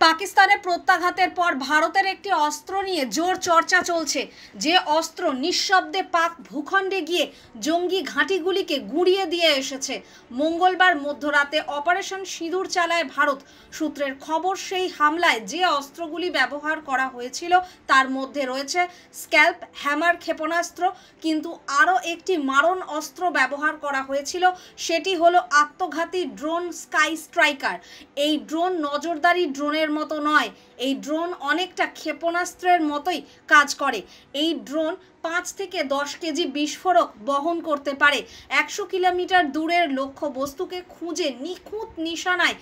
পাকিস্তানে প্রত্যাঘাতের পর ভারতের একটি অস্ত্র নিয়ে জোর চর্চা চলছে, যে অস্ত্র নিঃশব্দে পাক ভূখণ্ডে গিয়ে জঙ্গি ঘাঁটিগুলিকে গুঁড়িয়ে দিয়ে এসেছে। মঙ্গলবার মধ্যরাতে অপারেশন সিঁদুর চালায় ভারত। সূত্রের খবর, সেই হামলায় যে অস্ত্রগুলি ব্যবহার করা হয়েছিল তার মধ্যে রয়েছে স্ক্যাল্প হ্যামার ক্ষেপণাস্ত্র, কিন্তু আরও একটি মারণ অস্ত্র ব্যবহার করা হয়েছিল। সেটি হলো আত্মঘাতী ড্রোন স্কাই স্ট্রাইকার। এই ড্রোন নজরদারি ড্রোনের মতো নয়, এই ড্রোন অনেকটা ক্ষেপণাস্ত্রের মতোই কাজ করে। এই ড্রোন 5 থেকে 10 কেজি বিস্ফোরক বহন করতে পারে। 100 কিলোমিটার দূরের লক্ষ্য বস্তুকে খুঁজে নিখুঁত নিশানায়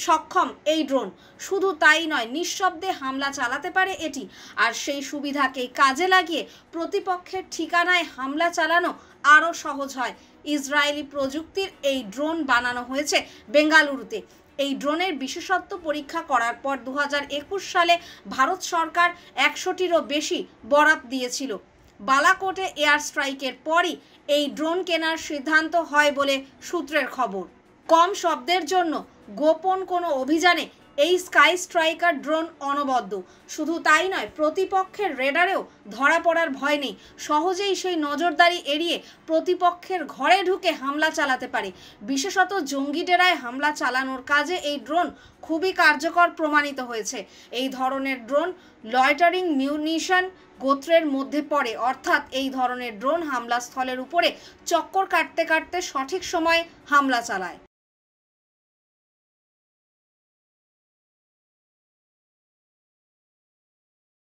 সক্ষম এই ড্রোন। শুধু তাই নয়, নিঃশব্দে হামলা চালাতে পারে এটি। আর সেই সুবিধাকেই কাজে লাগিয়ে প্রতিপক্ষের ঠিকানায় হামলা চালানো আরও সহজ হয়। ইসরায়েলি প্রযুক্তির এই ড্রোন বানানো হয়েছে বেঙ্গালুরুতে। এই ড্রোনের বিশেষত্ব পরীক্ষা করার পর 2021 সালে ভারত সরকার 100টিরও বেশি বরাত দিয়েছিল। বালাকোটে এয়ার স্ট্রাইকের পরই এই ড্রোন কেনার সিদ্ধান্ত হয় বলে সূত্রের খবর। কম শব্দের জন্য গোপন কোনো অভিযানে এই স্কাই স্ট্রাইকার ড্রোন অনবদ্য। শুধু তাই নয়, প্রতিপক্ষের রেডারেও ধরা পড়ার ভয় নেই। সহজেই সেই নজরদারি এড়িয়ে প্রতিপক্ষের ঘরে ঢুকে হামলা চালাতে পারে। বিশেষত জঙ্গি ডেরায় হামলা চালানোর কাজে এই ড্রোন খুবই কার্যকর প্রমাণিত হয়েছে। এই ধরনের ড্রোন লয়টারিং মিউনিশন গোত্রের মধ্যে পড়ে, অর্থাৎ এই ধরনের ড্রোন হামলাস্থলের উপরে চক্কর কাটতে কাটতে সঠিক সময়ে হামলা চালায়।